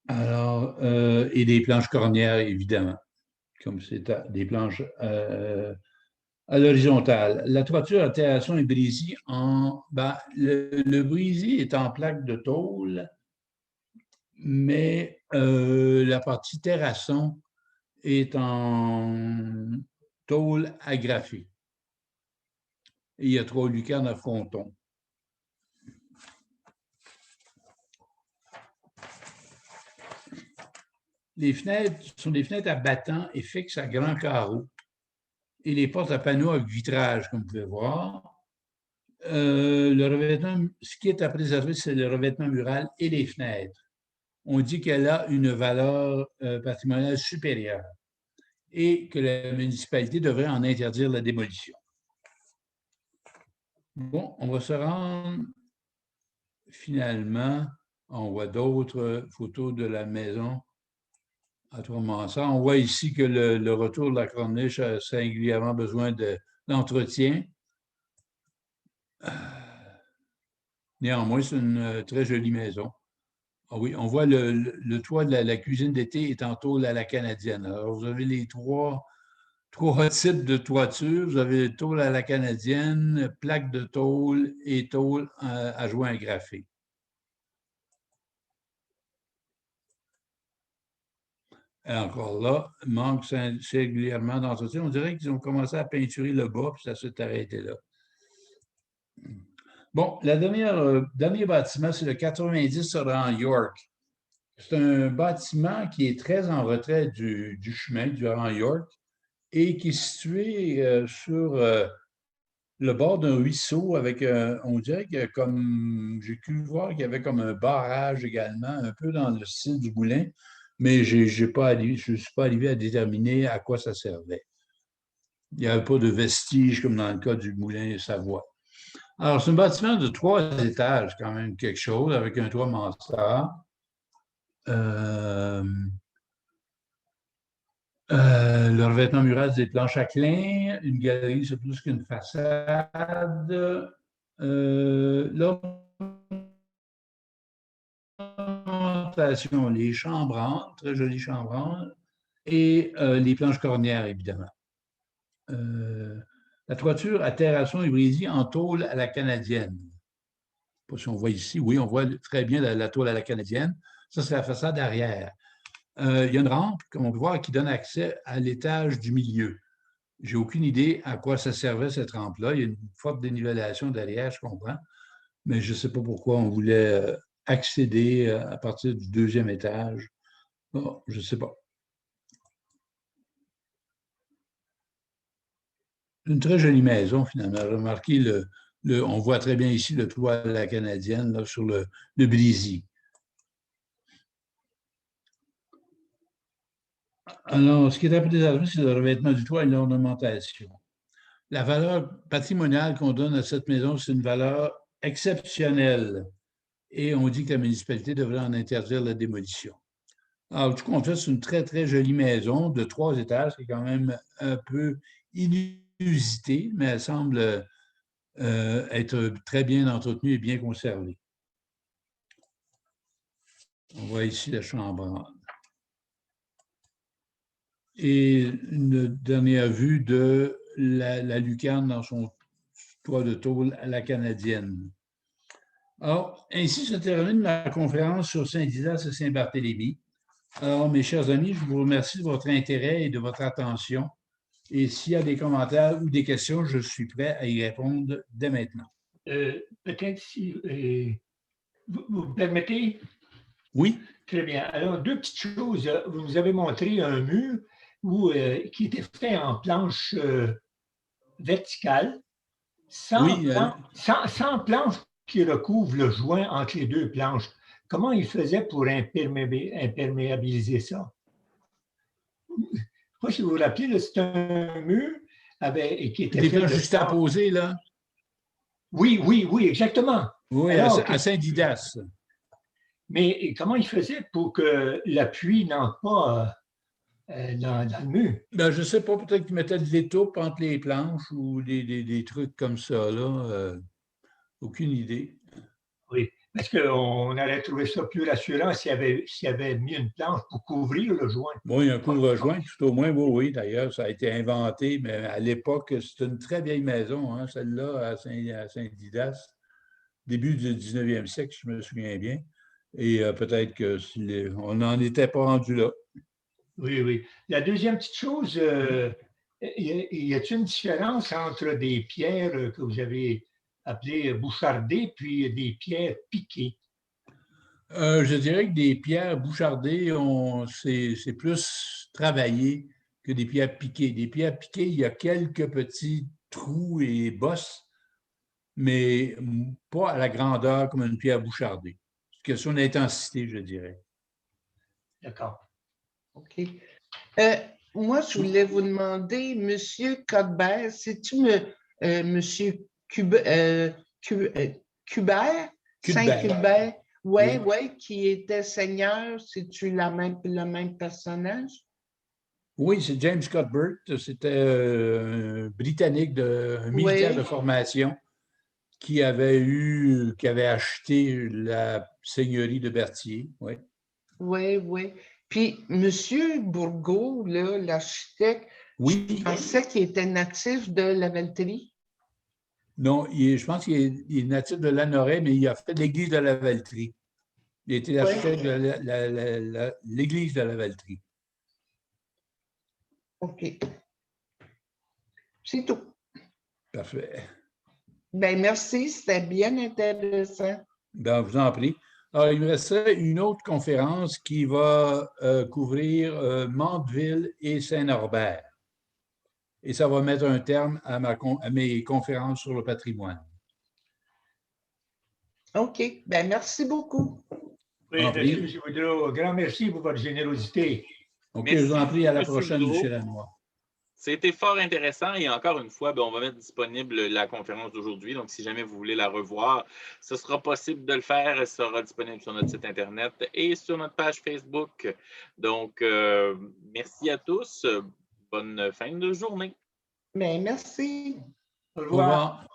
Alors, et des planches cornières, évidemment, comme c'est des planches à l'horizontale. La toiture à terrasson est brisée le brisé est en plaque de tôle, mais la partie terrasson est en tôle agrafée. Et il y a 3 lucarnes à fronton. Les fenêtres sont des fenêtres à battants et fixes à grands carreaux. Et les portes à panneaux avec vitrage, comme vous pouvez voir. Le revêtement, ce qui est à préserver, c'est le revêtement mural et les fenêtres. On dit qu'elle a une valeur patrimoniale supérieure et que la municipalité devrait en interdire la démolition. Bon, on va se rendre finalement, on voit d'autres photos de la maison à Trois-Mansards. On voit ici que le retour de la corniche a singulièrement besoin d'entretien. Néanmoins, c'est une très jolie maison. Ah oui, on voit le toit de la cuisine d'été est en tôle à la canadienne. Alors, vous avez les trois types de toiture. Vous avez tôle à la canadienne, plaque de tôle et tôle à joint agrafé. Et encore là, manque singulièrement d'entretien. On dirait qu'ils ont commencé à peinturer le bas, puis ça s'est arrêté là. Bon, dernier bâtiment, c'est le 90 rang York. C'est un bâtiment qui est très en retrait du chemin du rang York et qui est situé sur le bord d'un ruisseau avec, on dirait que comme, j'ai cru voir qu'il y avait comme un barrage également, un peu dans le style du moulin, mais je ne suis pas arrivé à déterminer à quoi ça servait. Il n'y avait pas de vestiges comme dans le cas du moulin Savoie. Alors, c'est un bâtiment de 3 étages, quand même quelque chose, avec un toit mansard. Le revêtement mural, c'est des planches à clin, une galerie, c'est plus qu'une façade. L'ornementation, les chambranles, très jolies chambranles, et les planches cornières, évidemment. La toiture à terrasson est brisée en tôle à la canadienne. Je ne sais pas si on voit ici. Oui, on voit très bien la tôle à la canadienne. Ça, c'est la façade arrière. Il y a une rampe, comme on peut voir, qui donne accès à l'étage du milieu. Je n'ai aucune idée à quoi ça servait, cette rampe-là. Il y a une forte dénivellation derrière, je comprends, mais je ne sais pas pourquoi on voulait accéder à partir du 2e étage. Oh, je ne sais pas. Une très jolie maison, finalement. Remarquez, on voit très bien ici le toit à la canadienne là, sur le brésis. Alors, ce qui est à préserver, c'est le revêtement du toit et l'ornementation. La valeur patrimoniale qu'on donne à cette maison, c'est une valeur exceptionnelle. Et on dit que la municipalité devrait en interdire la démolition. Alors, tout compte fait, c'est une très, très jolie maison de 3 étages, qui est quand même un peu inusitée, mais elle semble être très bien entretenue et bien conservée. On voit ici la chambre. Et une dernière vue de la lucarne dans son toit de tôle à la canadienne. Alors, ainsi se termine ma conférence sur Saint-Didas et Saint-Barthélemy. Alors, mes chers amis, je vous remercie de votre intérêt et de votre attention. Et s'il y a des commentaires ou des questions, je suis prêt à y répondre dès maintenant. Peut-être si vous me permettez? Oui. Très bien. Alors, deux petites choses. Vous nous avez montré un mur qui était fait en planche verticale, sans planche qui recouvre le joint entre les deux planches. Comment il faisait pour imperméabiliser ça? Moi, si vous vous rappelez, c'est un mur qui était des fait planches juxtaposées, là? Oui, exactement. Oui, alors, à Saint-Didas. Mais comment il faisait pour que l'appui n'entre pas dans le mur? Ben, je ne sais pas, peut-être qu'il mettait de l'étoupe entre les planches ou des trucs comme ça, là. Aucune idée. Oui, parce qu'on aurait trouvé ça plus rassurant s'il avait mis une planche pour couvrir le joint. Oui, un couvre-joint, tout au moins, oui, d'ailleurs, ça a été inventé, mais à l'époque, c'est une très vieille maison, hein, celle-là, à Saint-Didas, début du 19e siècle, je me souviens bien. Et peut-être qu'on n'en était pas rendu là. Oui. La deuxième petite chose, y a-t-il une différence entre des pierres que vous avez appelées bouchardées puis des pierres piquées? Je dirais que des pierres bouchardées, c'est plus travaillé que des pierres piquées. Des pierres piquées, il y a quelques petits trous et bosses, mais pas à la grandeur comme une pierre bouchardée. C'est une question d'intensité, je dirais. D'accord. OK. Moi, je voulais vous demander, M. Codbert, c'est-tu M. Cubert? Saint-Cubert? Oui, qui était seigneur. C'est-tu le même personnage? Oui, c'est James Cuthbert. C'était un Britannique, un militaire de formation qui avait acheté la seigneurie de Berthier. Oui. Puis, M. Bourgault, l'architecte, je pensais qu'il était natif de la Valterie. Non, je pense qu'il est natif de Lanoret, mais il a fait l'église de la Valterie. Il était l'architecte de l'église de la Valterie. OK. C'est tout. Parfait. Bien, merci, c'était bien intéressant. Ben, je vous en prie. Alors, il me resterait une autre conférence qui va couvrir Mandeville et Saint-Norbert. Et ça va mettre un terme à mes conférences sur le patrimoine. OK. Bien, merci beaucoup. Oui, M. Boudreau, grand merci pour votre générosité. OK, merci, je vous en prie. À la prochaine, M. Lanois. C'était fort intéressant et encore une fois, on va mettre disponible la conférence d'aujourd'hui. Donc, si jamais vous voulez la revoir, ce sera possible de le faire. Elle sera disponible sur notre site Internet et sur notre page Facebook. Donc, merci à tous. Bonne fin de journée. Bien, merci. Au revoir.